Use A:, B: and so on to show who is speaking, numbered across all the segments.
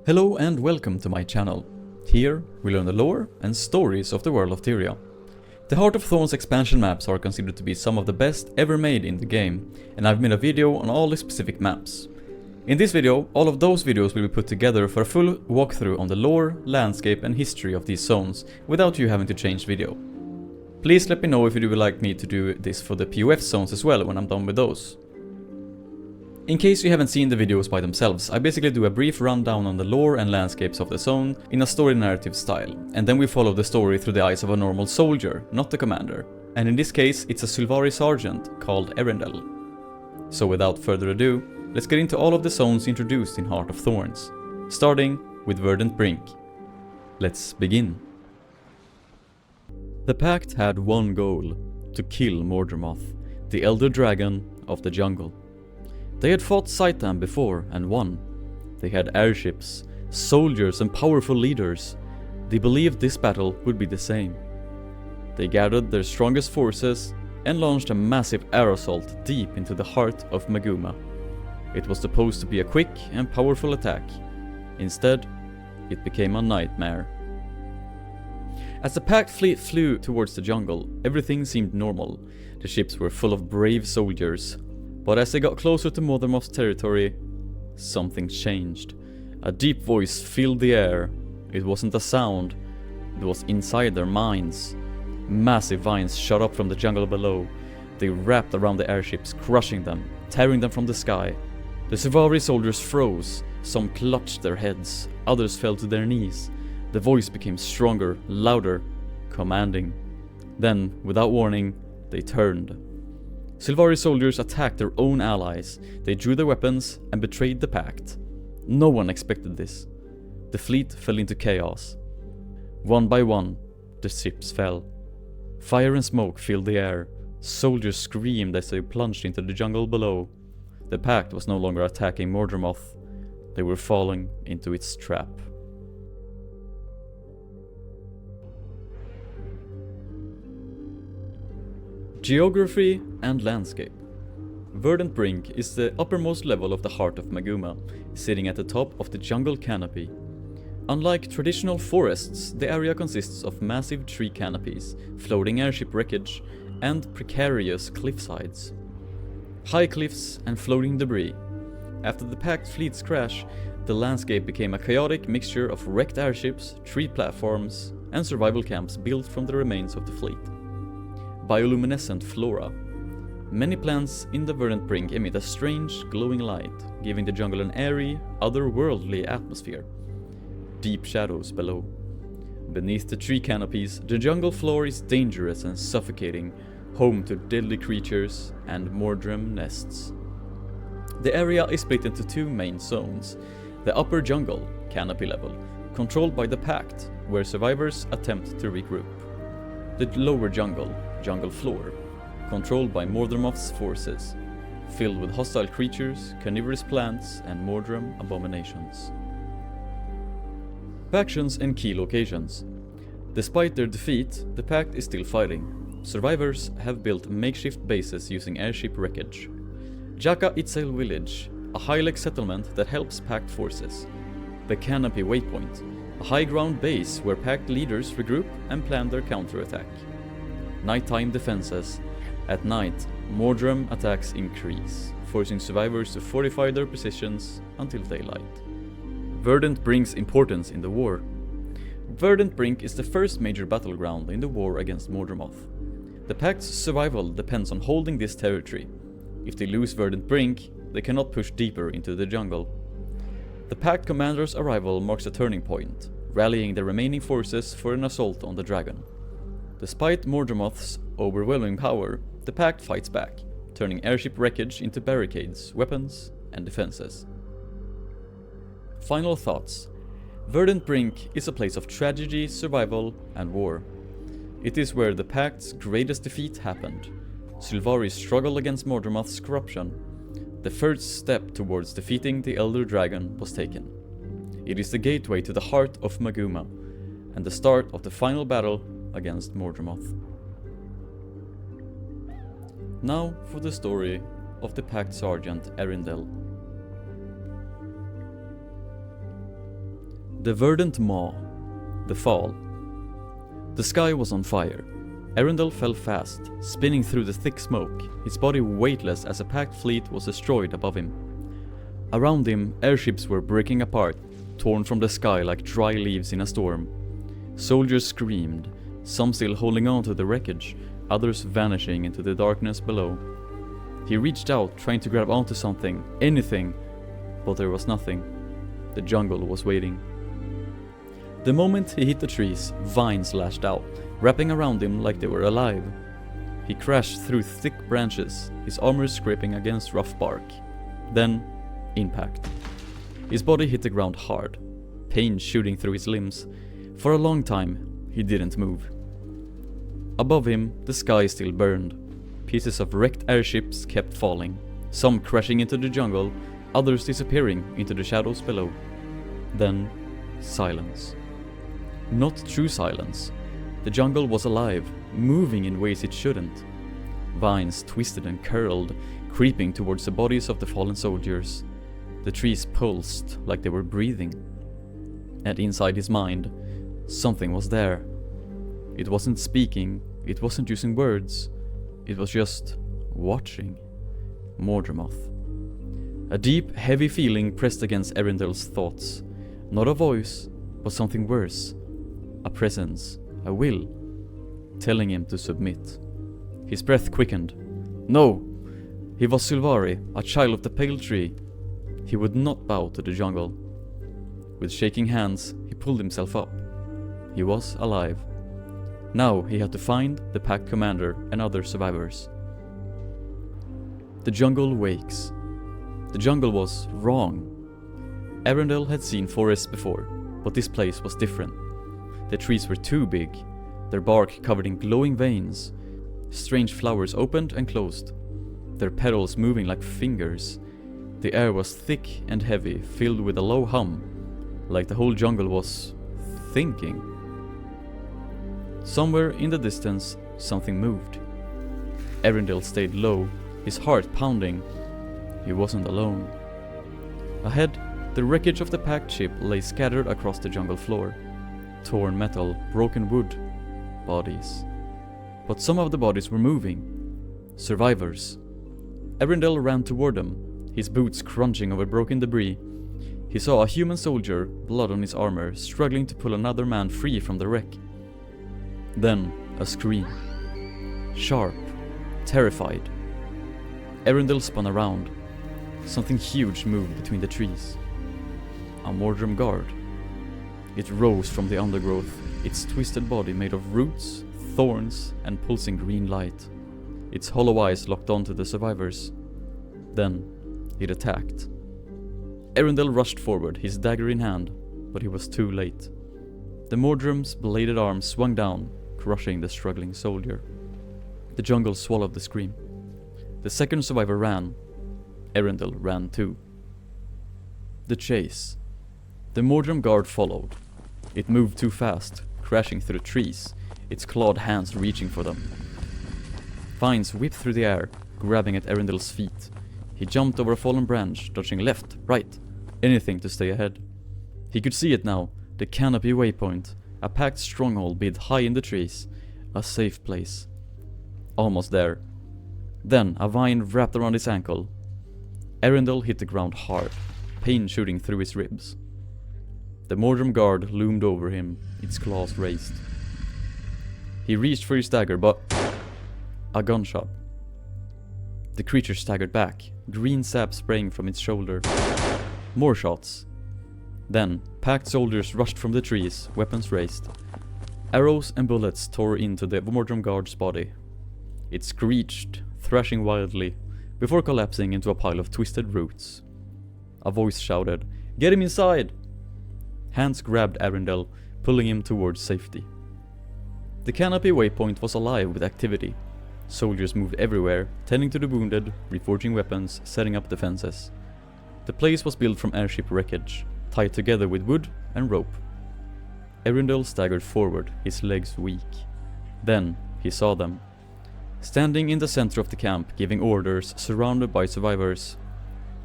A: Hello and welcome to my channel. Here we learn the lore and stories of the world of Tyria. The Heart of Thorns expansion maps are considered to be some of the best ever made in the game, and I've made a video on all the specific maps. In this video, all of those videos will be put together for a full walkthrough on the lore, landscape and history of these zones, without you having to change video. Please let me know if you would like me to do this for the POF zones as well when I'm done with those. In case you haven't seen the videos by themselves, I basically do a brief rundown on the lore and landscapes of the zone in a story narrative style, and then we follow the story through the eyes of a normal soldier, not the commander. And in this case, it's a Sylvari sergeant called Arendelle. So without further ado, let's get into all of the zones introduced in Heart of Thorns, starting with Verdant Brink. Let's begin. The Pact had one goal: to kill Mordremoth, the elder dragon of the jungle. They had fought Saitan before and won. They had airships, soldiers and powerful leaders. They believed this battle would be the same. They gathered their strongest forces and launched a massive air assault deep into the heart of Maguuma. It was supposed to be a quick and powerful attack. Instead, it became a nightmare. As the packed fleet flew towards the jungle, everything seemed normal. The ships were full of brave soldiers. But as they got closer to Mordremoth's territory, something changed. A deep voice filled the air. It wasn't a sound, it was inside their minds. Massive vines shot up from the jungle below. They wrapped around the airships, crushing them, tearing them from the sky. The Sylvari soldiers froze, some clutched their heads, others fell to their knees. The voice became stronger, louder, commanding. Then, without warning, they turned. Sylvari soldiers attacked their own allies. They drew their weapons and betrayed the pact. No one expected this. The fleet fell into chaos. One by one, the ships fell. Fire and smoke filled the air. Soldiers screamed as they plunged into the jungle below. The pact was no longer attacking Mordremoth. They were falling into its trap. Geography and landscape. Verdant Brink is the uppermost level of the heart of Maguuma, sitting at the top of the jungle canopy. Unlike traditional forests, the area consists of massive tree canopies, floating airship wreckage, and precarious cliffsides. High cliffs and floating debris. After the packed fleet's crash, the landscape became a chaotic mixture of wrecked airships, tree platforms, and survival camps built from the remains of the fleet. Bioluminescent flora. Many plants in the Verdant Brink emit a strange, glowing light, giving the jungle an airy, otherworldly atmosphere. Deep shadows below. Beneath the tree canopies, the jungle floor is dangerous and suffocating, home to deadly creatures and Mordrem nests. The area is split into two main zones. The upper jungle, canopy level, controlled by the Pact, where survivors attempt to regroup. The lower jungle, jungle floor, controlled by Mordremoth's forces, filled with hostile creatures, carnivorous plants, and Mordrem abominations. Factions and key locations. Despite their defeat, the Pact is still fighting. Survivors have built makeshift bases using airship wreckage. Jaka Itzel village, a high-leg settlement that helps Pact forces. The Canopy Waypoint, a high-ground base where Pact leaders regroup and plan their counterattack. Nighttime defenses. At night, Mordrem attacks increase, forcing survivors to fortify their positions until daylight. Verdant Brink's importance in the war. Verdant Brink is the first major battleground in the war against Mordremoth. The Pact's survival depends on holding this territory. If they lose Verdant Brink, they cannot push deeper into the jungle. The Pact commander's arrival marks a turning point, rallying the remaining forces for an assault on the dragon. Despite Mordremoth's overwhelming power, the Pact fights back, turning airship wreckage into barricades, weapons, and defenses. Final thoughts. Verdant Brink is a place of tragedy, survival, and war. It is where the Pact's greatest defeat happened. Sylvari's struggle against Mordremoth's corruption. The first step towards defeating the Elder Dragon was taken. It is the gateway to the heart of Maguuma, and the start of the final battle against Mordremoth. Now for the story of the Pact Sergeant Arendelle. The Verdant Maw. The Fall. The sky was on fire. Arundel fell fast, spinning through the thick smoke, his body weightless as a packed fleet was destroyed above him. Around him, airships were breaking apart, torn from the sky like dry leaves in a storm. Soldiers screamed, some still holding on to the wreckage, others vanishing into the darkness below. He reached out, trying to grab onto something, anything, but there was nothing. The jungle was waiting. The moment he hit the trees, vines lashed out, wrapping around him like they were alive. He crashed through thick branches, his armor scraping against rough bark. Then, impact. His body hit the ground hard, pain shooting through his limbs. For a long time, he didn't move. Above him, the sky still burned. Pieces of wrecked airships kept falling, some crashing into the jungle, others disappearing into the shadows below. Then, silence. Not true silence. The jungle was alive, moving in ways it shouldn't. Vines twisted and curled, creeping towards the bodies of the fallen soldiers. The trees pulsed like they were breathing. And inside his mind, something was there. It wasn't speaking, it wasn't using words, it was just watching. Mordramoth. A deep, heavy feeling pressed against Arundel's thoughts. Not a voice, but something worse. A presence, a will, telling him to submit. His breath quickened. No! He was Sylvari, a child of the Pale Tree. He would not bow to the jungle. With shaking hands, he pulled himself up. He was alive. Now he had to find the pack commander and other survivors. The jungle wakes. The jungle was wrong. Arundel had seen forests before, but this place was different. The trees were too big, their bark covered in glowing veins. Strange flowers opened and closed, their petals moving like fingers. The air was thick and heavy, filled with a low hum, like the whole jungle was thinking. Somewhere in the distance, something moved. Arundel stayed low, his heart pounding. He wasn't alone. Ahead, the wreckage of the packed ship lay scattered across the jungle floor. Torn metal, broken wood, bodies. But some of the bodies were moving. Survivors. Arundel ran toward them, his boots crunching over broken debris. He saw a human soldier, blood on his armor, struggling to pull another man free from the wreck. Then, a scream. Sharp, terrified. Arundel spun around. Something huge moved between the trees. A Mordrum guard. It rose from the undergrowth, its twisted body made of roots, thorns, and pulsing green light. Its hollow eyes locked onto the survivors. Then, it attacked. Arundel rushed forward, his dagger in hand, but he was too late. The Mordrum's bladed arm swung down, crushing the struggling soldier. The jungle swallowed the scream. The second survivor ran. Arundel ran too. The chase. The Mordrum guard followed. It moved too fast, crashing through trees, its clawed hands reaching for them. Vines whipped through the air, grabbing at Arundel's feet. He jumped over a fallen branch, dodging left, right, anything to stay ahead. He could see it now, the canopy waypoint, a packed stronghold built high in the trees, a safe place. Almost there. Then a vine wrapped around his ankle. Arundel hit the ground hard, pain shooting through his ribs. The Mordrum guard loomed over him, its claws raised. He reached for his dagger, but a gunshot. The creature staggered back, green sap spraying from its shoulder. More shots. Then, packed soldiers rushed from the trees, weapons raised. Arrows and bullets tore into the Mordrum guard's body. It screeched, thrashing wildly, before collapsing into a pile of twisted roots. A voice shouted, "Get him inside!" Hands grabbed Arundel, pulling him towards safety. The canopy waypoint was alive with activity. Soldiers moved everywhere, tending to the wounded, reforging weapons, setting up defenses. The place was built from airship wreckage, tied together with wood and rope. Arundel staggered forward, his legs weak. Then he saw them. Standing in the center of the camp, giving orders, surrounded by survivors.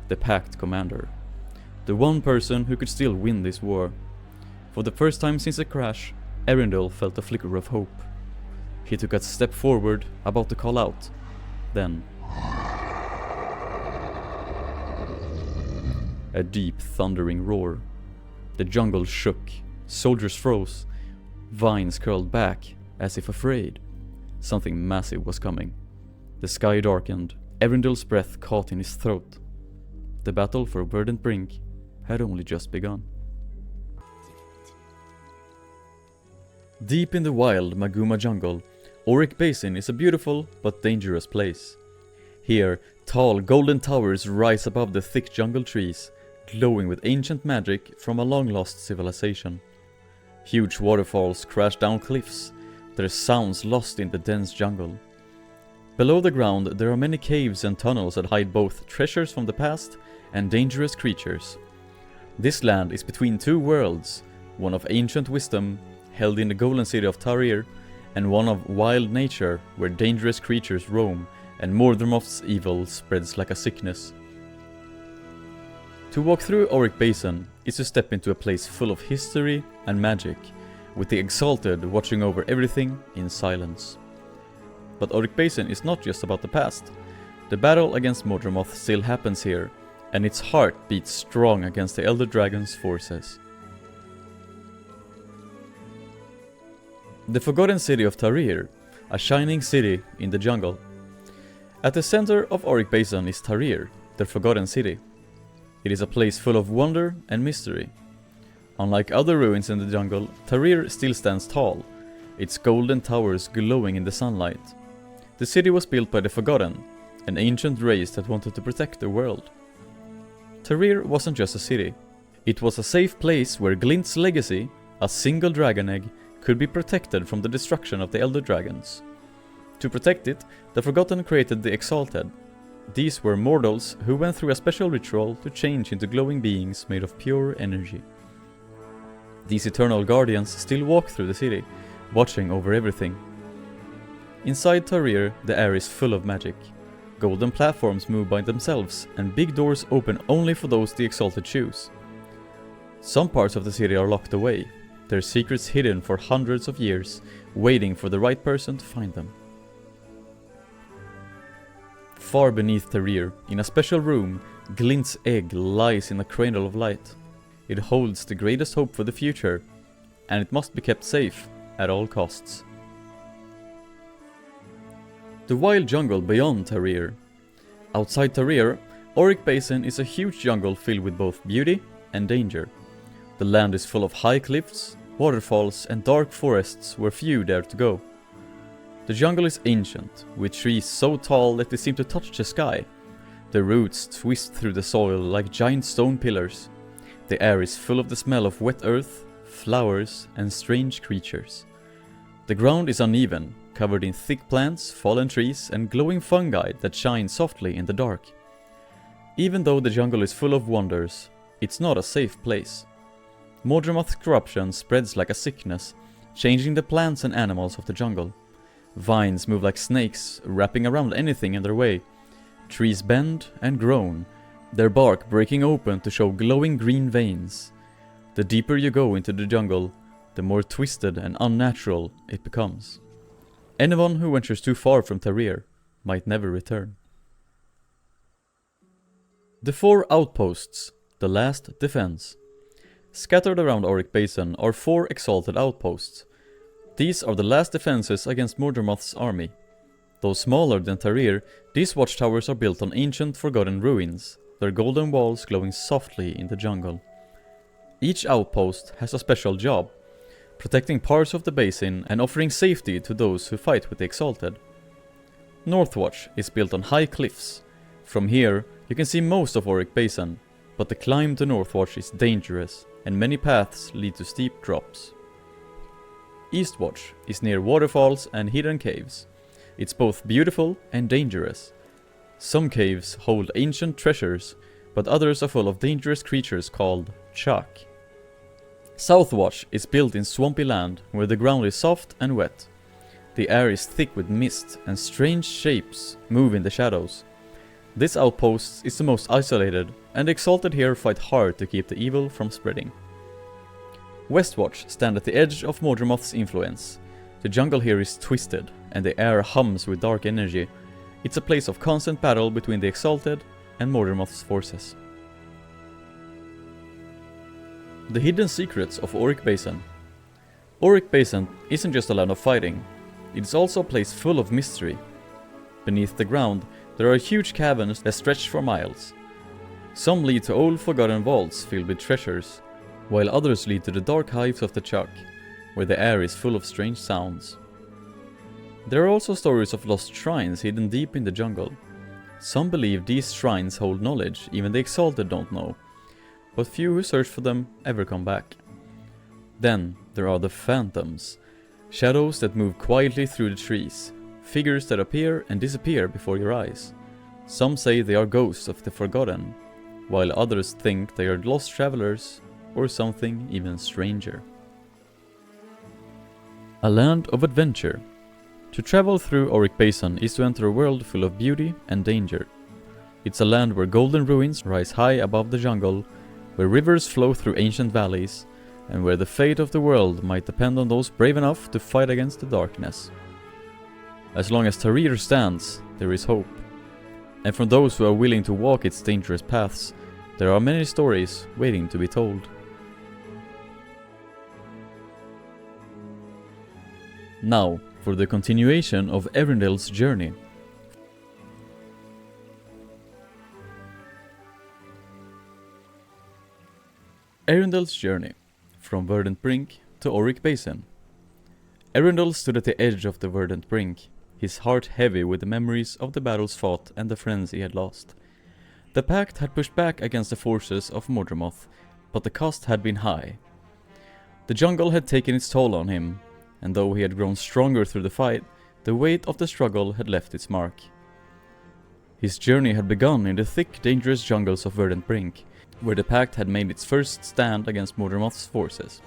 A: The packed commander. The one person who could still win this war. For the first time since the crash, Arundel felt a flicker of hope. He took a step forward, about to call out. Then a deep thundering roar. The jungle shook, soldiers froze, vines curled back as if afraid. Something massive was coming. The sky darkened, Arendel's breath caught in his throat. The battle for Verdant Brink had only just begun. Deep in the wild Maguuma jungle, Auric Basin is a beautiful but dangerous place. Here, tall golden towers rise above the thick jungle trees, glowing with ancient magic from a long-lost civilization. Huge waterfalls crash down cliffs, their sounds lost in the dense jungle. Below the ground there are many caves and tunnels that hide both treasures from the past and dangerous creatures. This land is between two worlds, one of ancient wisdom, held in the golden city of Tarir, and one of wild nature, where dangerous creatures roam and Mordremoth's evil spreads like a sickness. To walk through Auric Basin is to step into a place full of history and magic, with the Exalted watching over everything in silence. But Auric Basin is not just about the past. The battle against Mordremoth still happens here, and its heart beats strong against the Elder Dragon's forces. The forgotten city of Tarir, a shining city in the jungle. At the center of Auric Basin is Tarir, the forgotten city. It is a place full of wonder and mystery. Unlike other ruins in the jungle, Tarir still stands tall, its golden towers glowing in the sunlight. The city was built by the Forgotten, an ancient race that wanted to protect the world. Tarir wasn't just a city. It was a safe place where Glint's legacy, a single dragon egg, could be protected from the destruction of the Elder Dragons. To protect it, the Forgotten created the Exalted. These were mortals who went through a special ritual to change into glowing beings made of pure energy. These eternal guardians still walk through the city, watching over everything. Inside Tarir, the air is full of magic. Golden platforms move by themselves, and big doors open only for those the Exalted choose. Some parts of the city are locked away, their secrets hidden for hundreds of years, waiting for the right person to find them. Far beneath Tarir, in a special room, Glint's egg lies in a cradle of light. It holds the greatest hope for the future, and it must be kept safe at all costs. The wild jungle beyond Tarir. Outside Tarir, Auric Basin is a huge jungle filled with both beauty and danger. The land is full of high cliffs, waterfalls and dark forests where few dare to go. The jungle is ancient, with trees so tall that they seem to touch the sky. Their roots twist through the soil like giant stone pillars. The air is full of the smell of wet earth, flowers and strange creatures. The ground is uneven, covered in thick plants, fallen trees and glowing fungi that shine softly in the dark. Even though the jungle is full of wonders, it's not a safe place. Mordremoth's corruption spreads like a sickness, changing the plants and animals of the jungle. Vines move like snakes, wrapping around anything in their way. Trees bend and groan, their bark breaking open to show glowing green veins. The deeper you go into the jungle, the more twisted and unnatural it becomes. Anyone who ventures too far from Tarir might never return. The 4 outposts, the last defense. Scattered around Auric Basin are 4 exalted outposts. These are the last defenses against Mordremoth's army. Though smaller than Tarir, these watchtowers are built on ancient forgotten ruins, their golden walls glowing softly in the jungle. Each outpost has a special job, protecting parts of the basin and offering safety to those who fight with the Exalted. Northwatch is built on high cliffs. From here, you can see most of Auric Basin, but the climb to Northwatch is dangerous, and many paths lead to steep drops. Eastwatch is near waterfalls and hidden caves. It's both beautiful and dangerous. Some caves hold ancient treasures, but others are full of dangerous creatures called Chak. Southwatch is built in swampy land, where the ground is soft and wet. The air is thick with mist, and strange shapes move in the shadows. This outpost is the most isolated, and the Exalted here fight hard to keep the evil from spreading. Westwatch stand at the edge of Mordramoth's influence. The jungle here is twisted, and the air hums with dark energy. It's a place of constant battle between the Exalted and Mordramoth's forces. The hidden secrets of Auric Basin. Auric Basin isn't just a land of fighting, it's also a place full of mystery. Beneath the ground, there are huge caverns that stretch for miles. Some lead to old forgotten vaults filled with treasures, while others lead to the dark hives of the Chuck, where the air is full of strange sounds. There are also stories of lost shrines hidden deep in the jungle. Some believe these shrines hold knowledge even the Exalted don't know, but few who search for them ever come back. Then there are the phantoms, shadows that move quietly through the trees, figures that appear and disappear before your eyes. Some say they are ghosts of the forgotten, while others think they are lost travelers or something even stranger. A land of adventure. To travel through Auric Basin is to enter a world full of beauty and danger. It's a land where golden ruins rise high above the jungle, where rivers flow through ancient valleys, and where the fate of the world might depend on those brave enough to fight against the darkness. As long as Tarir stands, there is hope. And for those who are willing to walk its dangerous paths, there are many stories waiting to be told. Now, for the continuation of Erendel's journey. Erendel's journey, from Verdant Brink to Auric Basin. Erendel stood at the edge of the Verdant Brink, his heart heavy with the memories of the battles fought and the friends he had lost. The Pact had pushed back against the forces of Mordramoth, but the cost had been high. The jungle had taken its toll on him, and though he had grown stronger through the fight, the weight of the struggle had left its mark. His journey had begun in the thick, dangerous jungles of Verdant Brink, where the Pact had made its first stand against Mordramoth's forces.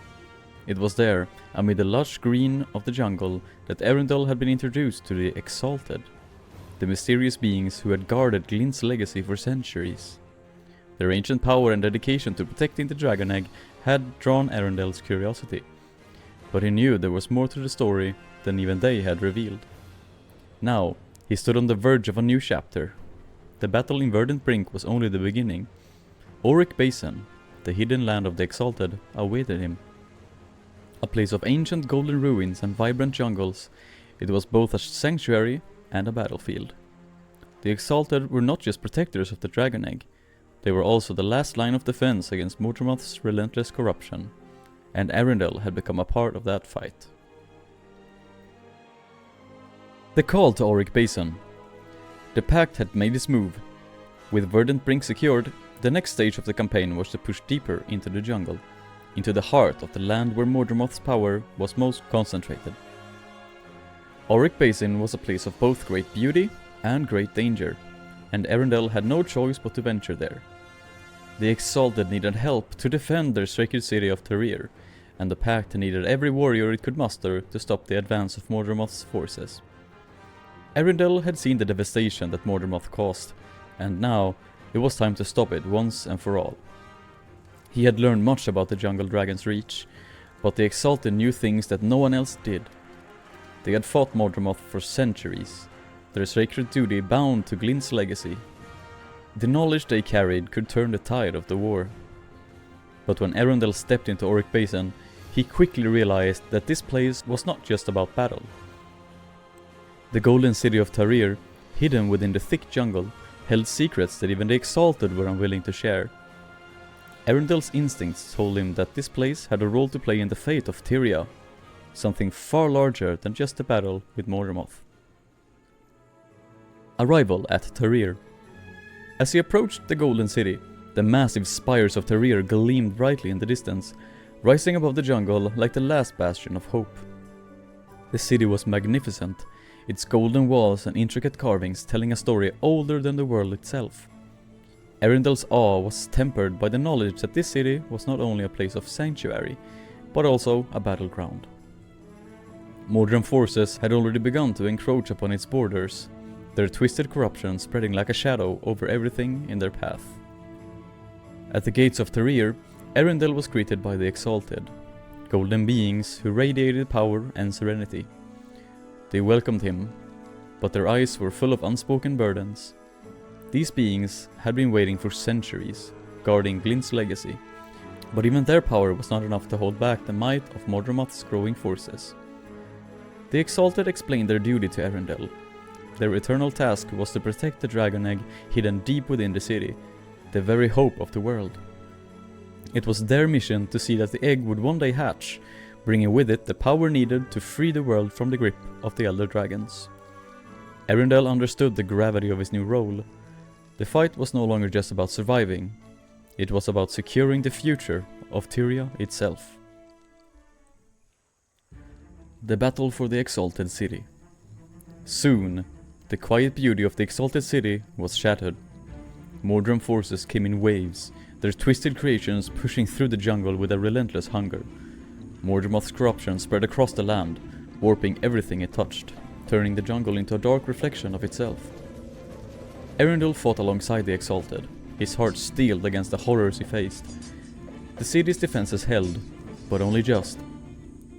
A: It was there, amid the lush green of the jungle, that Erendel had been introduced to the Exalted, the mysterious beings who had guarded Glint's legacy for centuries. Their ancient power and dedication to protecting the dragon egg had drawn Erendel's curiosity, but he knew there was more to the story than even they had revealed. Now, he stood on the verge of a new chapter. The battle in Verdant Brink was only the beginning. Auric Basin, the hidden land of the Exalted, awaited him. A place of ancient golden ruins and vibrant jungles, it was both a sanctuary and a battlefield. The Exalted were not just protectors of the dragon egg, they were also the last line of defense against Mordramoth's relentless corruption, and Erendel had become a part of that fight. The call to Auric Basin. The Pact had made its move. With Verdant Brink secured, the next stage of the campaign was to push deeper into the jungle, into the heart of the land where Mordramoth's power was most concentrated. Auric Basin was a place of both great beauty and great danger, and Erendel had no choice but to venture there. The Exalted needed help to defend their sacred city of Tarir, and the Pact needed every warrior it could muster to stop the advance of Mordramoth's forces. Erendel had seen the devastation that Mordramoth caused, and now it was time to stop it once and for all. He had learned much about the jungle dragon's reach, but the Exalted knew things that no one else did. They had fought Mordramoth for centuries, their sacred duty bound to Glint's legacy. The knowledge they carried could turn the tide of the war. But when Erendel stepped into Auric Basin, he quickly realized that this place was not just about battle. The golden city of Tarir, hidden within the thick jungle, held secrets that even the Exalted were unwilling to share. Erendel's instincts told him that this place had a role to play in the fate of Tyria, something far larger than just a battle with Mordramoth. Arrival at Tarir. As he approached the golden city, the massive spires of Tarir gleamed brightly in the distance, rising above the jungle like the last bastion of hope. The city was magnificent, its golden walls and intricate carvings telling a story older than the world itself. Erendel's awe was tempered by the knowledge that this city was not only a place of sanctuary, but also a battleground. Mordran forces had already begun to encroach upon its borders, their twisted corruption spreading like a shadow over everything in their path. At the gates of Tarir, Erendel was greeted by the Exalted. golden beings who radiated power and serenity. They welcomed him, but their eyes were full of unspoken burdens. These beings had been waiting for centuries, guarding Glint's legacy, but even their power was not enough to hold back the might of Mordremoth's growing forces. The Exalted explained their duty to Arendelle. Their eternal task was to protect the dragon egg hidden deep within the city, the very hope of the world. It was their mission to see that the egg would one day hatch, bringing with it the power needed to free the world from the grip of the Elder Dragons. Arendelle understood the gravity of his new role. The fight was no longer just about surviving, it was about securing the future of Tyria itself. The battle for the Exalted City. Soon, the quiet beauty of the Exalted City was shattered. Mordrem forces came in waves, their twisted creations pushing through the jungle with a relentless hunger. Mordremoth's corruption spread across the land, warping everything it touched, turning the jungle into a dark reflection of itself. Arendelle fought alongside the Exalted, his heart steeled against the horrors he faced. The city's defenses held, but only just.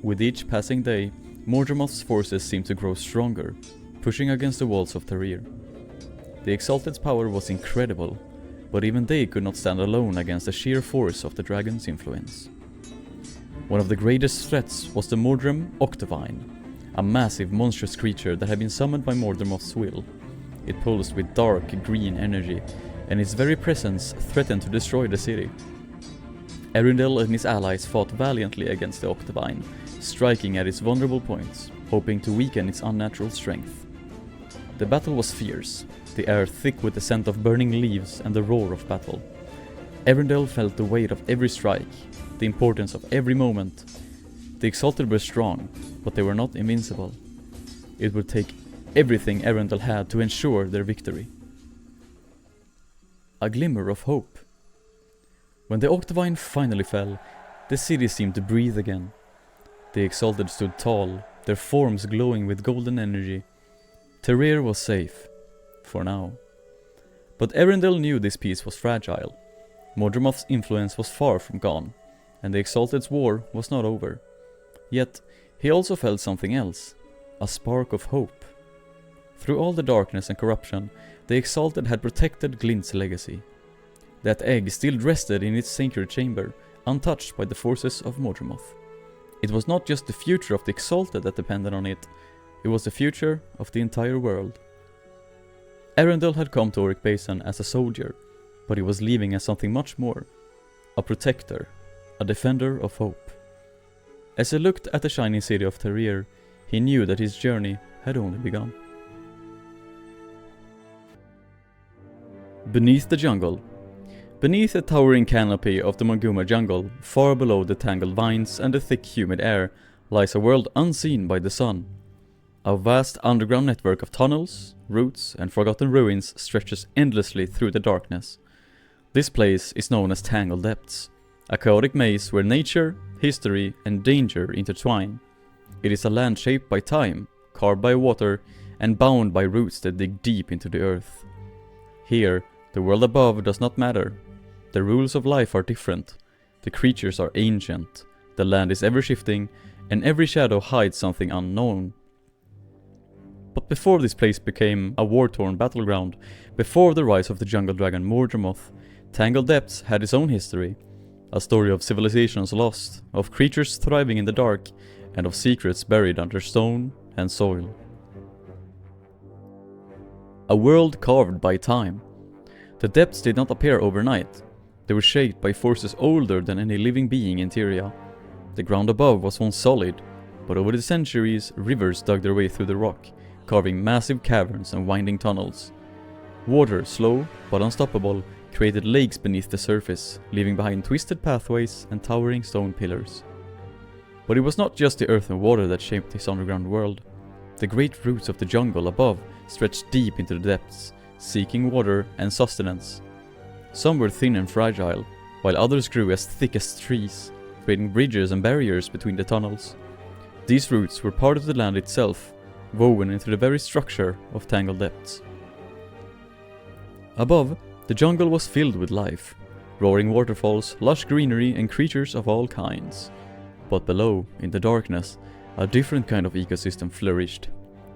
A: With each passing day, Mordremoth's forces seemed to grow stronger, pushing against the walls of Tyria. The Exalted's power was incredible, but even they could not stand alone against the sheer force of the dragon's influence. One of the greatest threats was the Mordrem Octavine, a massive monstrous creature that had been summoned by Mordremoth's will. It pulsed with dark green energy, and its very presence threatened to destroy the city. Arendelle and his allies fought valiantly against the Octavine, striking at its vulnerable points, hoping to weaken its unnatural strength. The battle was fierce, the air thick with the scent of burning leaves and the roar of battle. Arendelle felt the weight of every strike, the importance of every moment. The Exalted were strong, but they were not invincible. It would take everything Arendelle had to ensure their victory. A glimmer of hope. When the Octavine finally fell, the city seemed to breathe again. The Exalted stood tall, their forms glowing with golden energy. Tyria was safe, for now. But Arendelle knew this peace was fragile. Mordremoth's influence was far from gone, and the Exalted's war was not over. Yet, he also felt something else, a spark of hope. Through all the darkness and corruption, the Exalted had protected Glint's legacy. That egg still rested in its sacred chamber, untouched by the forces of Mordremoth. It was not just the future of the Exalted that depended on it, it was the future of the entire world. Arendelle had come to Auric Basin as a soldier, but he was leaving as something much more. A protector, a defender of hope. As he looked at the shining city of Tyria, he knew that his journey had only begun. Beneath the jungle. Beneath the towering canopy of the Maguuma jungle, far below the tangled vines and the thick humid air, lies a world unseen by the sun. A vast underground network of tunnels, roots, and forgotten ruins stretches endlessly through the darkness. This place is known as Tangled Depths, a chaotic maze where nature, history, and danger intertwine. It is a land shaped by time, carved by water, and bound by roots that dig deep into the earth. Here, the world above does not matter. The rules of life are different. The creatures are ancient. The land is ever-shifting, and every shadow hides something unknown. But before this place became a war-torn battleground, before the rise of the jungle dragon Mordremoth, Tangled Depths had its own history. A story of civilizations lost, of creatures thriving in the dark, and of secrets buried under stone and soil. A world carved by time. The depths did not appear overnight. They were shaped by forces older than any living being in Tyria. The ground above was once solid, but over the centuries, rivers dug their way through the rock, carving massive caverns and winding tunnels. Water, slow but unstoppable, created lakes beneath the surface, leaving behind twisted pathways and towering stone pillars. But it was not just the earth and water that shaped this underground world. The great roots of the jungle above stretched deep into the depths, seeking water and sustenance. Some were thin and fragile, while others grew as thick as trees, creating bridges and barriers between the tunnels. These roots were part of the land itself, woven into the very structure of Tangled Depths. Above, the jungle was filled with life, roaring waterfalls, lush greenery, and creatures of all kinds. But below, in the darkness, a different kind of ecosystem flourished.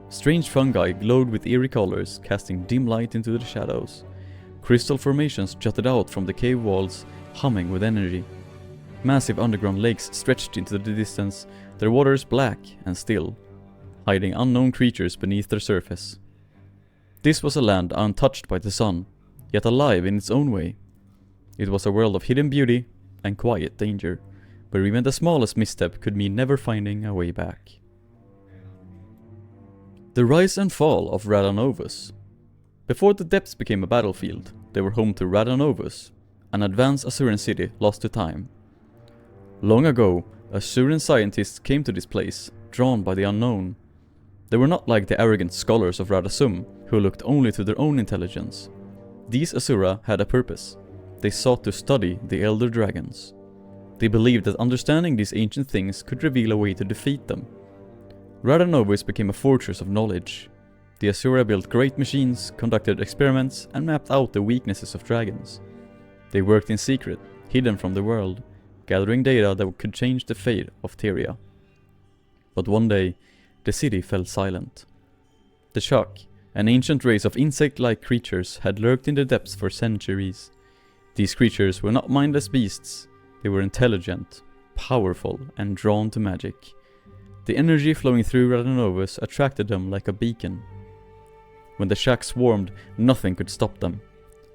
A: Strange fungi glowed with eerie colors, casting dim light into the shadows. Crystal formations jutted out from the cave walls, humming with energy. Massive underground lakes stretched into the distance, their waters black and still, hiding unknown creatures beneath their surface. This was a land untouched by the sun, yet alive in its own way. It was a world of hidden beauty and quiet danger, where even the smallest misstep could mean never finding a way back. The rise and fall of Radanovus. Before the depths became a battlefield, they were home to Radanovus, an advanced Asuran city lost to time. Long ago, Asuran scientists came to this place, drawn by the unknown. They were not like the arrogant scholars of Radasum, who looked only to their own intelligence. These Asura had a purpose. They sought to study the Elder Dragons. They believed that understanding these ancient things could reveal a way to defeat them. Radanovus became a fortress of knowledge. The Asura built great machines, conducted experiments, and mapped out the weaknesses of dragons. They worked in secret, hidden from the world, gathering data that could change the fate of Tyria. But one day, the city fell silent. The Shock, an ancient race of insect-like creatures, had lurked in the depths for centuries. These creatures were not mindless beasts. They were intelligent, powerful, and drawn to magic. The energy flowing through Radanovus attracted them like a beacon. When the Shock swarmed, nothing could stop them.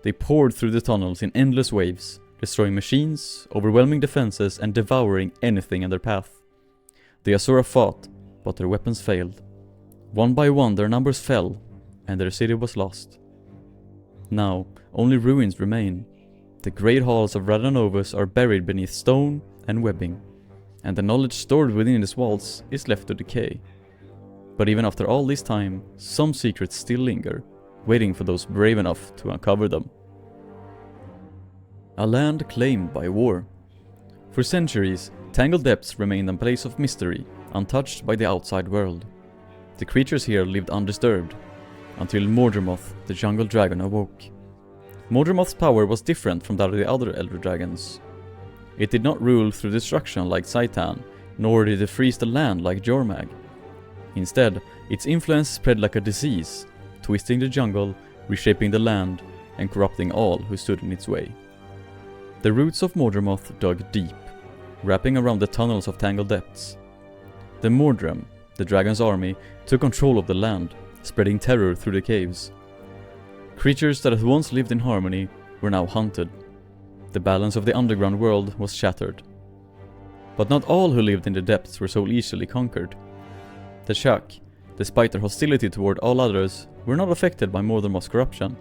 A: They poured through the tunnels in endless waves, destroying machines, overwhelming defenses, and devouring anything in their path. The Asura fought, but their weapons failed. One by one their numbers fell, and their city was lost. Now, only ruins remain. The great halls of Radanovus are buried beneath stone and webbing, and the knowledge stored within its walls is left to decay. But even after all this time, some secrets still linger, waiting for those brave enough to uncover them. A land claimed by war. For centuries, Tangled Depths remained a place of mystery, untouched by the outside world. The creatures here lived undisturbed, until Mordramoth, the jungle dragon, awoke. Mordramoth's power was different from that of the other elder dragons. It did not rule through destruction like Saitan, nor did it freeze the land like Jormag. Instead, its influence spread like a disease, twisting the jungle, reshaping the land, and corrupting all who stood in its way. The roots of Mordramoth dug deep, wrapping around the tunnels of Tangled Depths. The Mordram, the dragon's army, took control of the land, spreading terror through the caves. Creatures that had once lived in harmony were now hunted. The balance of the underground world was shattered. But not all who lived in the depths were so easily conquered. The Shock, despite their hostility toward all others, were not affected by Mordramoth's corruption.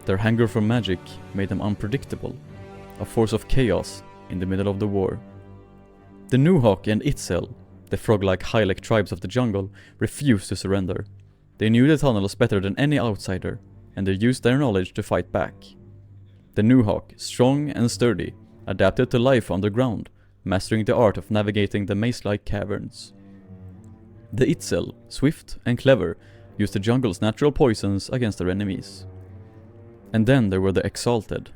A: Their hunger for magic made them unpredictable, a force of chaos in the middle of the war. The Nuhawk and Itzel, the frog-like Hylek tribes of the jungle, refused to surrender. They knew the tunnels better than any outsider, and they used their knowledge to fight back. The Nuhawk, strong and sturdy, adapted to life underground, mastering the art of navigating the maze-like caverns. The Itzel, swift and clever, used the jungle's natural poisons against their enemies. And then there were the Exalted,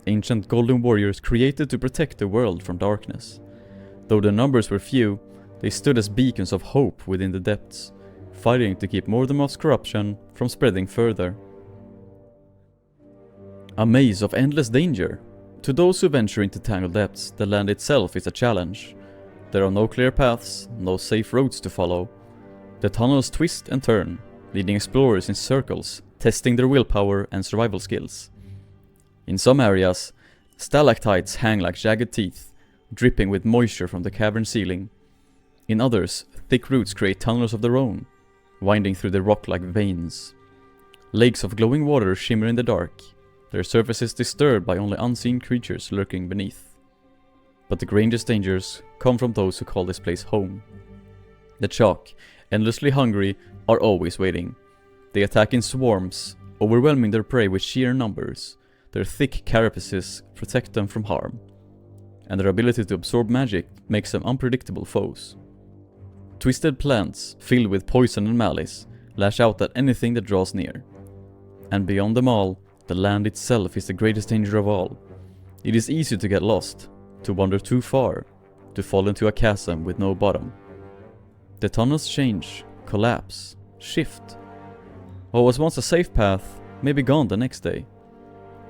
A: ancient golden warriors created to protect the world from darkness. Though their numbers were few, they stood as beacons of hope within the depths, fighting to keep Mordramoth's corruption from spreading further. A maze of endless danger. To those who venture into Tangled Depths, the land itself is a challenge. There are no clear paths, no safe roads to follow. The tunnels twist and turn, leading explorers in circles, testing their willpower and survival skills. In some areas, stalactites hang like jagged teeth, dripping with moisture from the cavern ceiling. In others, thick roots create tunnels of their own, winding through the rock like veins. Lakes of glowing water shimmer in the dark, their surfaces disturbed by only unseen creatures lurking beneath. But the greatest dangers come from those who call this place home. The Shock, endlessly hungry, are always waiting. They attack in swarms, overwhelming their prey with sheer numbers. Their thick carapaces protect them from harm, and their ability to absorb magic makes them unpredictable foes. Twisted plants, filled with poison and malice, lash out at anything that draws near. And beyond them all, the land itself is the greatest danger of all. It is easy to get lost, to wander too far, to fall into a chasm with no bottom. The tunnels change, collapse, shift. What was once a safe path may be gone the next day.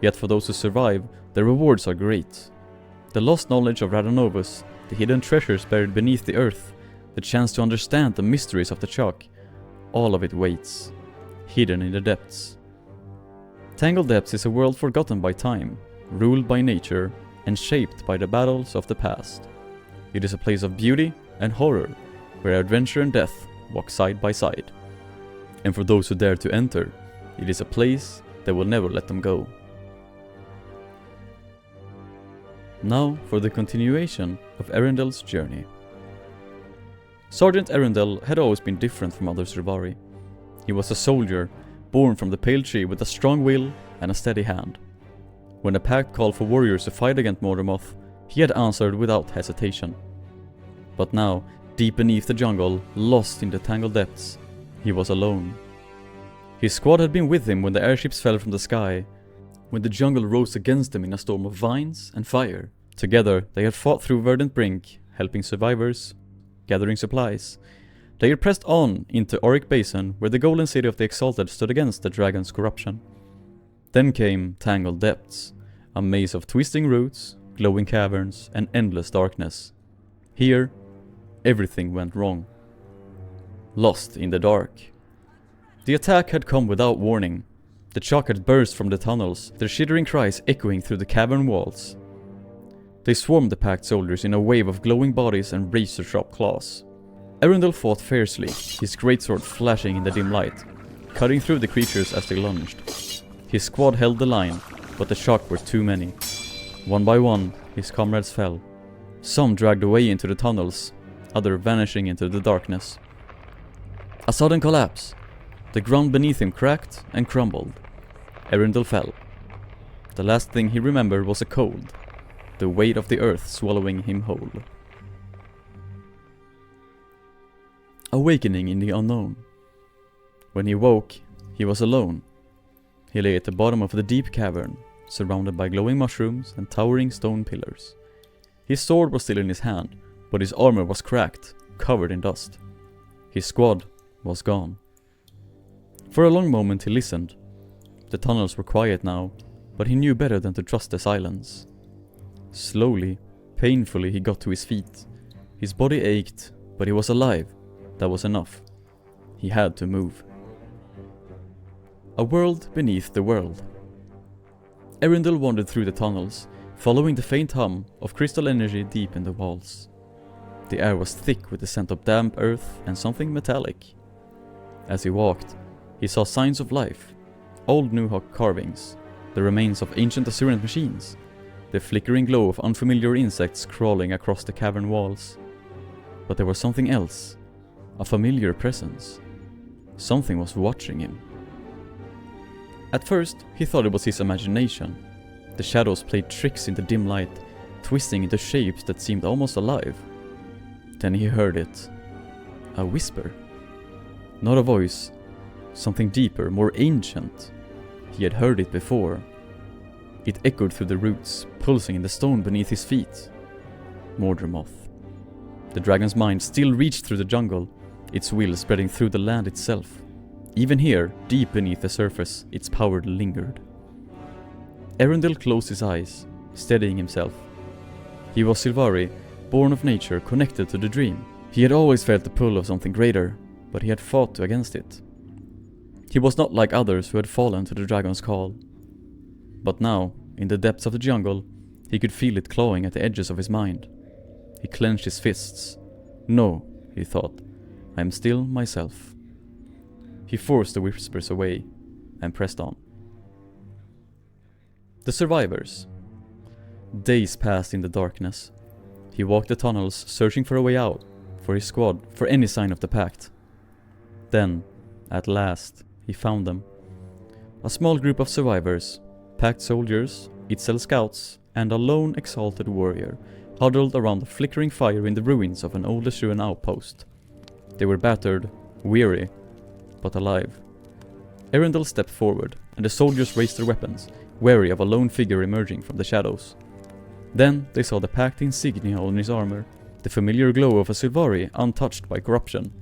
A: Yet for those who survive, the rewards are great. The lost knowledge of Radonovus, the hidden treasures buried beneath the earth, the chance to understand the mysteries of the chalk, all of it waits, hidden in the depths. Tangled Depths is a world forgotten by time, ruled by nature, and shaped by the battles of the past. It is a place of beauty and horror, where adventure and death walk side by side. And for those who dare to enter, it is a place that will never let them go. Now for the continuation of Erendel's journey. Sergeant Erendel had always been different from other Servari. He was a soldier, born from the Pale Tree with a strong will and a steady hand. When the pact called for warriors to fight against Mordemoth, he had answered without hesitation. But now, deep beneath the jungle, lost in the Tangled Depths, he was alone. His squad had been with him when the airships fell from the sky, when the jungle rose against them in a storm of vines and fire. Together, they had fought through Verdant Brink, helping survivors, gathering supplies. They had pressed on into Auric Basin, where the golden city of the Exalted stood against the dragon's corruption. Then came Tangled Depths, a maze of twisting roots, glowing caverns, and endless darkness. Here, everything went wrong. Lost in the dark. The attack had come without warning. The chalk had burst from the tunnels, their shivering cries echoing through the cavern walls. They swarmed the packed soldiers in a wave of glowing bodies and razor-sharp claws. Erendel fought fiercely, his greatsword flashing in the dim light, cutting through the creatures as they lunged. His squad held the line, but the chalk were too many. One by one, his comrades fell. Some dragged away into the tunnels, others vanishing into the darkness. A sudden collapse. The ground beneath him cracked and crumbled. Erendel fell. The last thing he remembered was a cold, the weight of the earth swallowing him whole. Awakening in the unknown. When he woke, he was alone. He lay at the bottom of the deep cavern, surrounded by glowing mushrooms and towering stone pillars. His sword was still in his hand, but his armor was cracked, covered in dust. His squad was gone. For a long moment he listened. The tunnels were quiet now, but he knew better than to trust the silence. Slowly, painfully he got to his feet. His body ached, but he was alive. That was enough. He had to move. A world beneath the world. Erendel wandered through the tunnels, following the faint hum of crystal energy deep in the walls. The air was thick with the scent of damp earth and something metallic. As he walked, he saw signs of life, old Nuhawk carvings, the remains of ancient Assyrian machines, the flickering glow of unfamiliar insects crawling across the cavern walls. But there was something else, a familiar presence. Something was watching him. At first, he thought it was his imagination. The shadows played tricks in the dim light, twisting into shapes that seemed almost alive. Then he heard it. A whisper. Not a voice. Something deeper, more ancient. He had heard it before. It echoed through the roots, pulsing in the stone beneath his feet. Mordemoth. The dragon's mind still reached through the jungle, its will spreading through the land itself. Even here, deep beneath the surface, its power lingered. Erendel closed his eyes, steadying himself. He was Silvari, born of nature, connected to the dream. He had always felt the pull of something greater, but he had fought against it. He was not like others who had fallen to the dragon's call. But now, in the depths of the jungle, he could feel it clawing at the edges of his mind. He clenched his fists. No, he thought, I am still myself. He forced the whispers away and pressed on. The survivors. Days passed in the darkness. He walked the tunnels, searching for a way out, for his squad, for any sign of the pact. Then, at last, he found them. A small group of survivors, packed soldiers, Itzel scouts, and a lone exalted warrior, huddled around a flickering fire in the ruins of an old Assyrian outpost. They were battered, weary, but alive. Erendel stepped forward, and the soldiers raised their weapons, wary of a lone figure emerging from the shadows. Then they saw the packed insignia on his armor, the the familiar glow of a Sylvari untouched by corruption.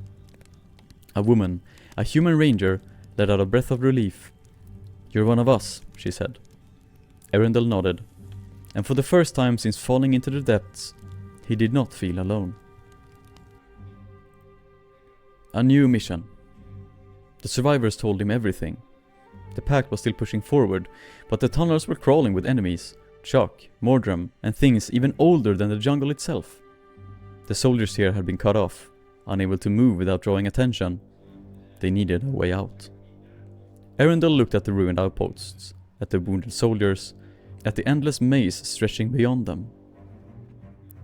A: A woman, a human ranger, let out a breath of relief. "You're one of us," she said. Arundel nodded, and for the first time since falling into the depths, he did not feel alone. A new mission. The survivors told him everything. The pact was still pushing forward, but the tunnels were crawling with enemies, Chuck, Mordrum, and things even older than the jungle itself. The soldiers here had been cut off, unable to move without drawing attention. They needed a way out. Arundel looked at the ruined outposts, at the wounded soldiers, at the endless maze stretching beyond them.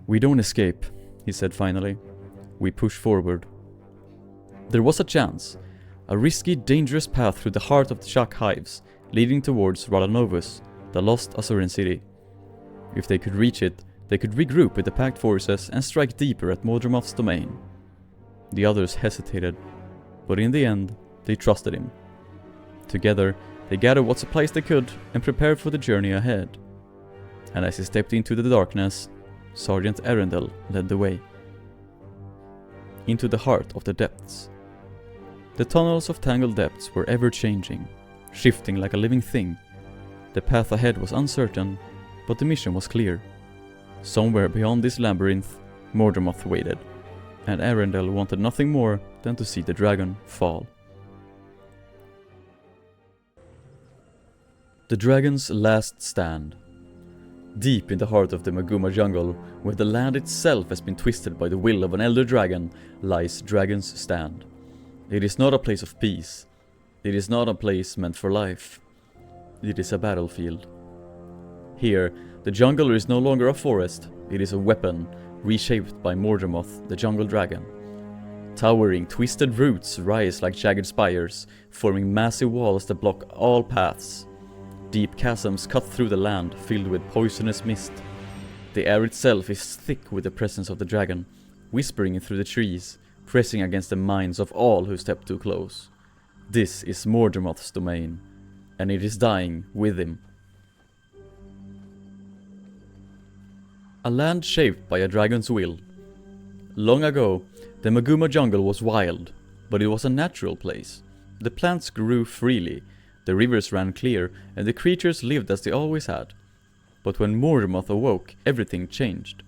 A: "We don't escape," he said finally. "We push forward." There was a chance, a risky, dangerous path through the heart of the Chuck hives, leading towards Radanovus, the lost Asuran city. If they could reach it, they could regroup with the packed forces and strike deeper at Mordremoth's domain. The others hesitated, but in the end, they trusted him. Together, they gathered what supplies they could and prepared for the journey ahead. And as he stepped into the darkness, Sergeant Arundel led the way. Into the heart of the depths. The tunnels of Tangled Depths were ever-changing, shifting like a living thing. The path ahead was uncertain, but the mission was clear. Somewhere beyond this labyrinth, Mordremoth waited, and Arundel wanted nothing more than to see the dragon fall. The dragon's last stand. Deep in the heart of the Maguuma jungle, where the land itself has been twisted by the will of an elder dragon, lies Dragon's Stand. It is not a place of peace. It is not a place meant for life. It is a battlefield. Here, the jungle is no longer a forest, it is a weapon, reshaped by Mordremoth, the jungle dragon. Towering, twisted roots rise like jagged spires, forming massive walls that block all paths. Deep chasms cut through the land, filled with poisonous mist. The air itself is thick with the presence of the dragon, whispering through the trees, pressing against the minds of all who step too close. This is Mordremoth's domain, and it is dying with him. A land shaped by a dragon's will. Long ago, the Maguuma jungle was wild, but it was a natural place. The plants grew freely, the rivers ran clear, and the creatures lived as they always had. But when Mordremoth awoke, everything changed.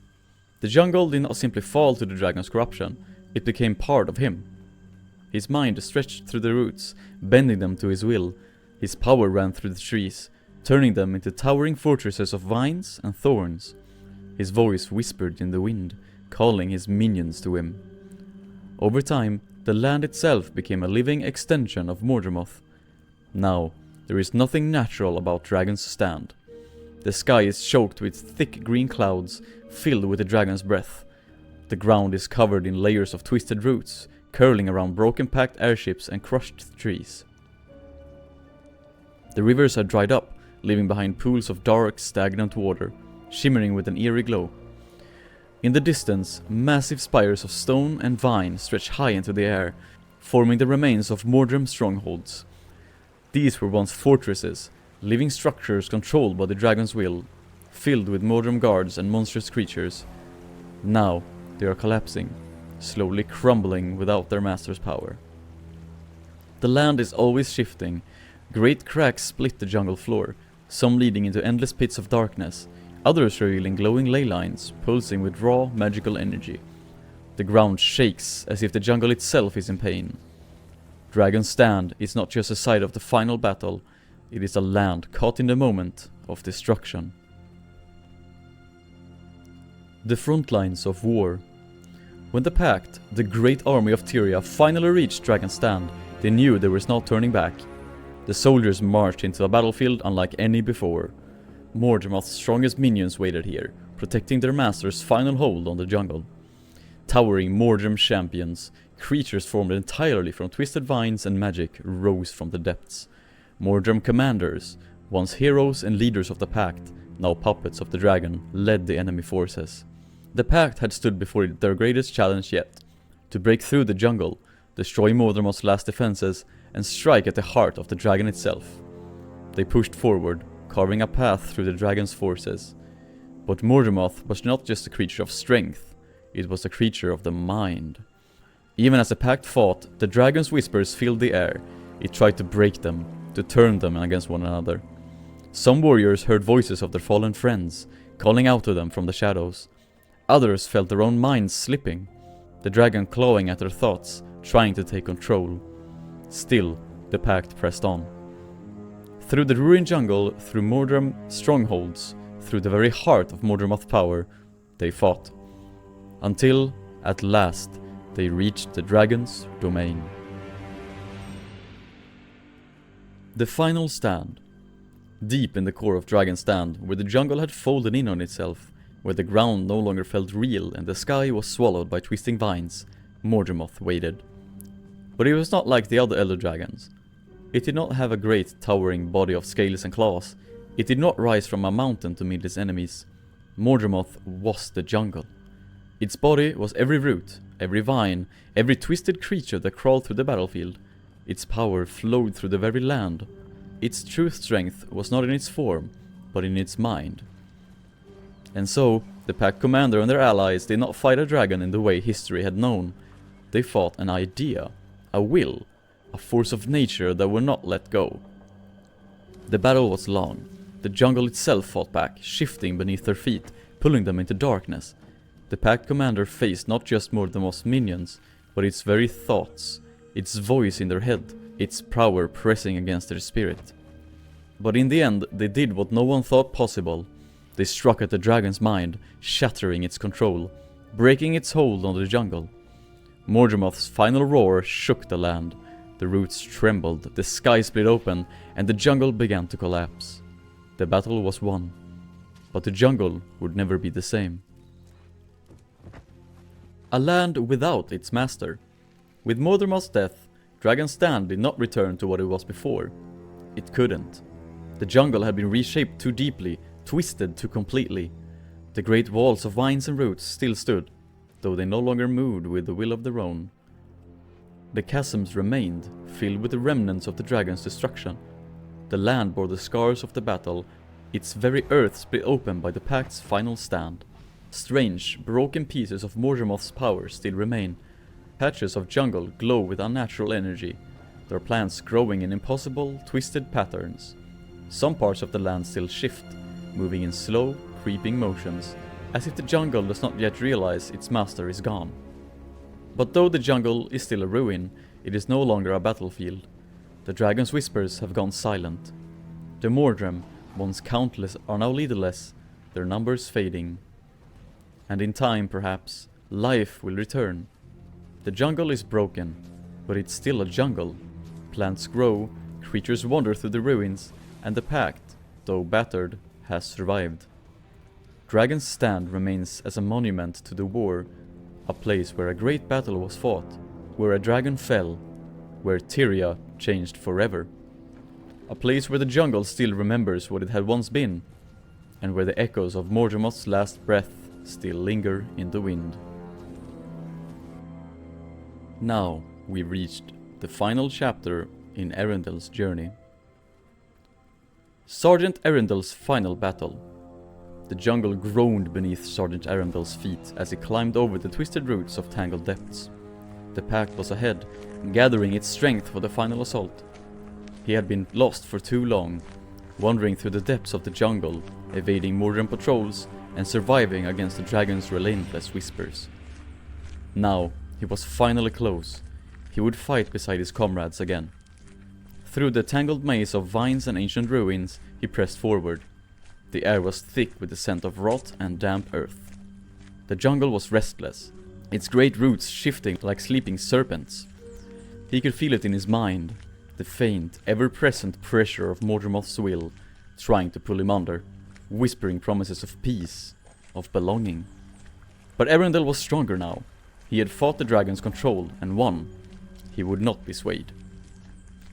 A: The jungle did not simply fall to the dragon's corruption, it became part of him. His mind stretched through the roots, bending them to his will. His power ran through the trees, turning them into towering fortresses of vines and thorns. His voice whispered in the wind, calling his minions to him. Over time, the land itself became a living extension of Mordremoth. Now, there is nothing natural about Dragon's Stand. The sky is choked with thick green clouds, filled with the dragon's breath. The ground is covered in layers of twisted roots, curling around broken packed airships and crushed trees. The rivers are dried up, leaving behind pools of dark, stagnant water, shimmering with an eerie glow. In the distance, massive spires of stone and vine stretch high into the air, forming the remains of Mordrem strongholds. These were once fortresses, living structures controlled by the dragon's will, filled with Mordrem guards and monstrous creatures. Now, they are collapsing, slowly crumbling without their master's power. The land is always shifting. Great cracks split the jungle floor, some leading into endless pits of darkness, others revealing glowing ley lines, pulsing with raw, magical energy. The ground shakes as if the jungle itself is in pain. Dragon's Stand is not just a site of the final battle, it is a land caught in the moment of destruction. The front lines of war. When the Pact, the great army of Tyria, finally reached Dragon's Stand, they knew there was no turning back. The soldiers marched into a battlefield unlike any before. Mordremoth's strongest minions waited here, protecting their master's final hold on the jungle. Towering Mordrem champions, creatures formed entirely from twisted vines and magic, rose from the depths. Mordrem commanders, once heroes and leaders of the Pact, now puppets of the dragon, led the enemy forces. The Pact had stood before their greatest challenge yet, to break through the jungle, destroy Mordremoth's last defenses, and strike at the heart of the dragon itself. They pushed forward, carving a path through the dragon's forces. But Mordremoth was not just a creature of strength, It was a creature of the mind. Even as the pact fought, the dragon's whispers filled the air. It tried to break them, to turn them against one another. Some warriors heard voices of their fallen friends, calling out to them from the shadows. Others felt their own minds slipping, the dragon clawing at their thoughts, trying to take control. Still, the pact pressed on. Through the ruined jungle, through Mordram strongholds, through the very heart of Mordramoth's power, they fought. Until, at last, they reached the dragon's domain. The final stand. Deep in the core of Dragon's Stand, where the jungle had folded in on itself, where the ground no longer felt real and the sky was swallowed by twisting vines, Mordramoth waited. But it was not like the other elder dragons. It did not have a great towering body of scales and claws. It did not rise from a mountain to meet its enemies. Mordramoth was the jungle. Its body was every root, every vine, every twisted creature that crawled through the battlefield. Its power flowed through the very land. Its true strength was not in its form, but in its mind. And so, the pack commander and their allies did not fight a dragon in the way history had known. They fought an idea, a will, a force of nature that would not let go. The battle was long. The jungle itself fought back, shifting beneath their feet, pulling them into darkness. The pack commander faced not just Mordramoth's minions, but its very thoughts, its voice in their head, its power pressing against their spirit. But in the end, they did what no one thought possible. They struck at the dragon's mind, shattering its control, breaking its hold on the jungle. Mordramoth's final roar shook the land. The roots trembled, the sky split open, and the jungle began to collapse. The battle was won, but the jungle would never be the same. A land without its master. With Mordramoth's death, Dragon's Stand did not return to what it was before. It couldn't. The jungle had been reshaped too deeply, twisted too completely. The great walls of vines and roots still stood, though they no longer moved with the will of their own. The chasms remained, filled with the remnants of the dragon's destruction. The land bore the scars of the battle, its very earth split open by the pact's final stand. Strange, broken pieces of Mordramoth's power still remain. Patches of jungle glow with unnatural energy, their plants growing in impossible, twisted patterns. Some parts of the land still shift, moving in slow, creeping motions, as if the jungle does not yet realize its master is gone. But though the jungle is still a ruin, it is no longer a battlefield. The dragon's whispers have gone silent. The Mordram, once countless, are now leaderless, their numbers fading. And in time, perhaps, life will return. The jungle is broken, but it's still a jungle. Plants grow, creatures wander through the ruins, and the pact, though battered, has survived. Dragon's Stand remains as a monument to the war, a place where a great battle was fought, where a dragon fell, where Tyria changed forever. A place where the jungle still remembers what it had once been, and where the echoes of Mordramoth's last breath still linger in the wind. Now we reached the final chapter in Erendel's journey. Sergeant Erendel's final battle. The jungle groaned beneath Sergeant Erendel's feet as he climbed over the twisted roots of Tangled Depths. The pack was ahead, gathering its strength for the final assault. He had been lost for too long, wandering through the depths of the jungle, evading Mordram patrols, and surviving against the dragon's relentless whispers. Now, he was finally close. He would fight beside his comrades again. Through the tangled maze of vines and ancient ruins, he pressed forward. The air was thick with the scent of rot and damp earth. The jungle was restless, its great roots shifting like sleeping serpents. He could feel it in his mind, the faint, ever-present pressure of Mordramoth's will, trying to pull him under, whispering promises of peace, of belonging. But Erendel was stronger now. He had fought the dragon's control and won. He would not be swayed.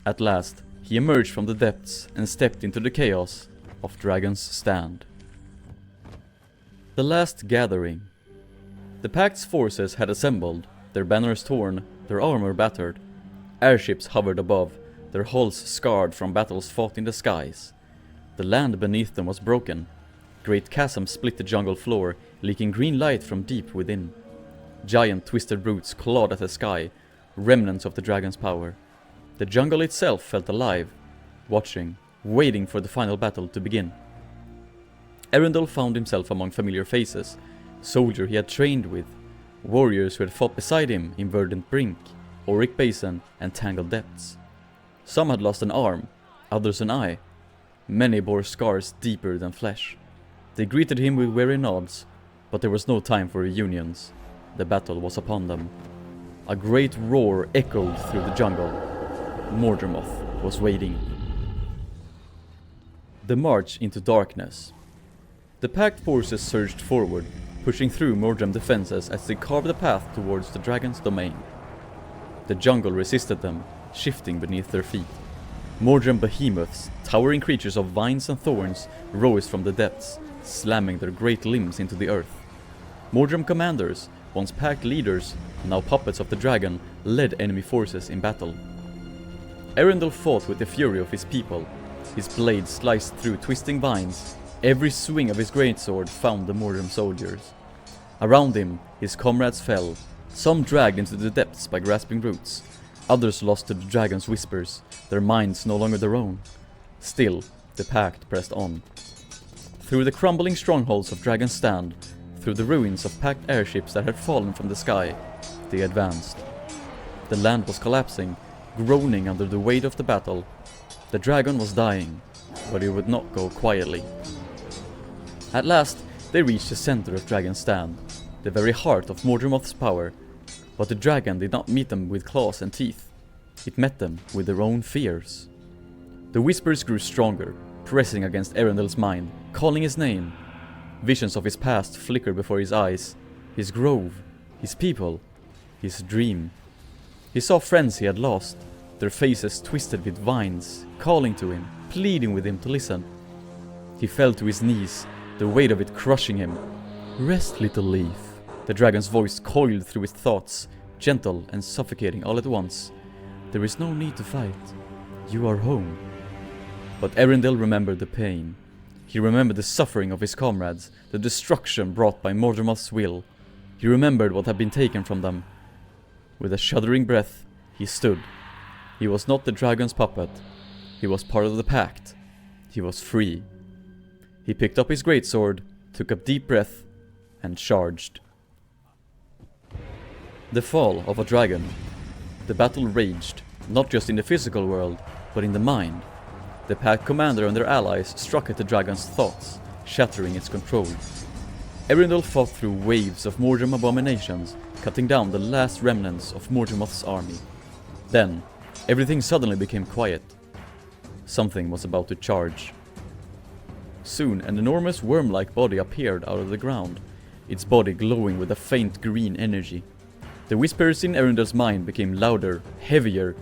A: At last, he emerged from the depths and stepped into the chaos of Dragon's Stand. The last gathering. The Pact's forces had assembled, their banners torn, their armor battered. Airships hovered above, their hulls scarred from battles fought in the skies. The land beneath them was broken. Great chasms split the jungle floor, leaking green light from deep within. Giant twisted roots clawed at the sky, remnants of the dragon's power. The jungle itself felt alive, watching, waiting for the final battle to begin. Arundel found himself among familiar faces, soldiers he had trained with, warriors who had fought beside him in Verdant Brink, Auric Basin and Tangled Depths. Some had lost an arm, others an eye. Many bore scars deeper than flesh. They greeted him with weary nods, but there was no time for reunions. The battle was upon them. A great roar echoed through the jungle. Mordremoth was waiting. The march into darkness. The packed forces surged forward, pushing through Mordrem defenses as they carved a path towards the dragon's domain. The jungle resisted them, shifting beneath their feet. Mordrem behemoths, towering creatures of vines and thorns, rose from the depths, slamming their great limbs into the earth. Mordrem commanders, once packed leaders, now puppets of the dragon, led enemy forces in battle. Arundel fought with the fury of his people. His blade sliced through twisting vines. Every swing of his greatsword found the Mordrem soldiers. Around him, his comrades fell, some dragged into the depths by grasping roots, others lost to the dragon's whispers, their minds no longer their own. Still, the pact pressed on. Through the crumbling strongholds of Dragon's Stand, through the ruins of packed airships that had fallen from the sky, they advanced. The land was collapsing, groaning under the weight of the battle. The dragon was dying, but it would not go quietly. At last, they reached the center of Dragon's Stand, the very heart of Mordremoth's power, but the dragon did not meet them with claws and teeth. It met them with their own fears. The whispers grew stronger, pressing against Arundel's mind, calling his name. Visions of his past flickered before his eyes, his grove, his people, his dream. He saw friends he had lost, their faces twisted with vines, calling to him, pleading with him to listen. He fell to his knees, the weight of it crushing him. "Rest, little leaf." The dragon's voice coiled through his thoughts, gentle and suffocating all at once. "There is no need to fight. You are home." But Arundel remembered the pain. He remembered the suffering of his comrades, the destruction brought by Mordremoth's will. He remembered what had been taken from them. With a shuddering breath, he stood. He was not the dragon's puppet. He was part of the pact. He was free. He picked up his greatsword, took a deep breath, and charged. The fall of a dragon. The battle raged, not just in the physical world, but in the mind. The pack commander and their allies struck at the dragon's thoughts, shattering its control. Arundel fought through waves of Mordrem abominations, cutting down the last remnants of Mordremoth's army. Then, everything suddenly became quiet. Something was about to charge. Soon, an enormous worm-like body appeared out of the ground, its body glowing with a faint green energy. The whispers in Arundel's mind became louder, heavier,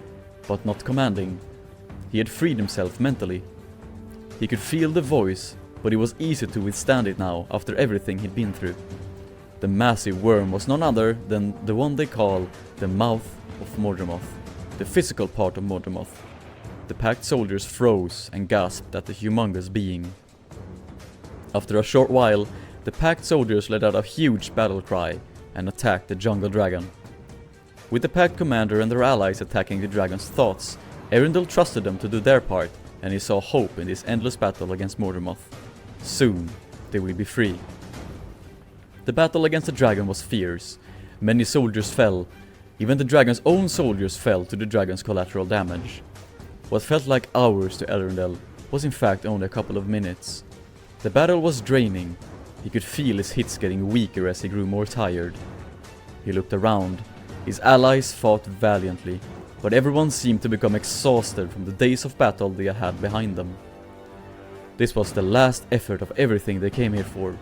A: but not commanding. He had freed himself mentally. He could feel the voice, but it was easy to withstand it now after everything he'd been through. The massive worm was none other than the one they call the mouth of Mordremoth, the physical part of Mordremoth. The packed soldiers froze and gasped at the humongous being. After a short while, the packed soldiers let out a huge battle cry and attacked the jungle dragon. With the packed commander and their allies attacking the dragon's thoughts, Arundel trusted them to do their part, and he saw hope in this endless battle against Mordremoth. Soon, they will be free. The battle against the dragon was fierce. Many soldiers fell. Even the dragon's own soldiers fell to the dragon's collateral damage. What felt like hours to Arundel was in fact only a couple of minutes. The battle was draining. He could feel his hits getting weaker as he grew more tired. He looked around. His allies fought valiantly, but everyone seemed to become exhausted from the days of battle they had behind them. This was the last effort of everything they came here for,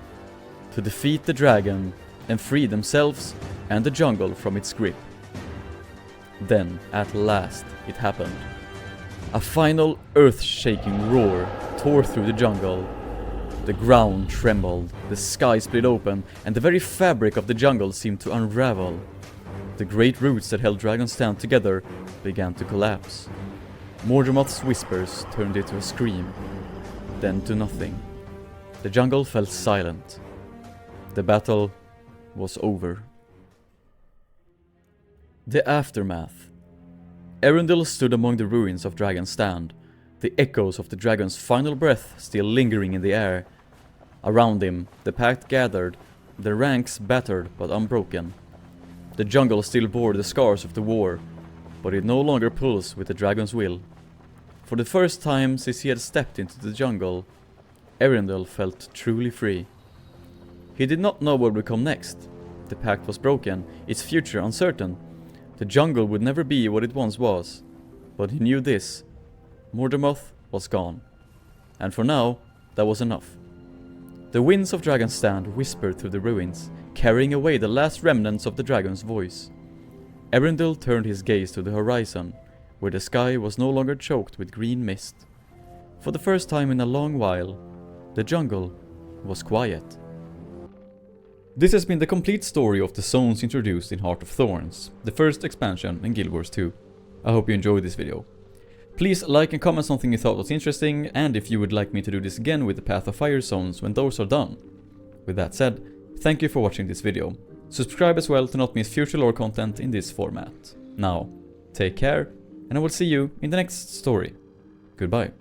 A: to defeat the dragon and free themselves and the jungle from its grip. Then, at last, it happened. A final earth-shaking roar tore through the jungle. The ground trembled, the sky split open, and the very fabric of the jungle seemed to unravel. The great roots that held Dragon's Stand together began to collapse. Mordremoth's whispers turned into a scream, then to nothing. The jungle fell silent. The battle was over. The Aftermath. Arundel stood among the ruins of Dragon's Stand, the echoes of the dragon's final breath still lingering in the air. Around him, the pack gathered, their ranks battered but unbroken. The jungle still bore the scars of the war, but it no longer pulls with the dragon's will. For the first time since he had stepped into the jungle, Arundel felt truly free. He did not know what would come next. The pact was broken, its future uncertain. The jungle would never be what it once was. But he knew this: Mordemoth was gone. And for now, that was enough. The winds of Dragon's Stand whispered through the ruins, carrying away the last remnants of the dragon's voice. Arundel turned his gaze to the horizon, where the sky was no longer choked with green mist. For the first time in a long while, the jungle was quiet. This has been the complete story of the zones introduced in Heart of Thorns, the first expansion in Guild Wars 2. I hope you enjoyed this video. Please like and comment something you thought was interesting, and if you would like me to do this again with the Path of Fire zones when those are done. With that said, thank you for watching this video. Subscribe as well to not miss future lore content in this format. Now, take care, and I will see you in the next story. Goodbye.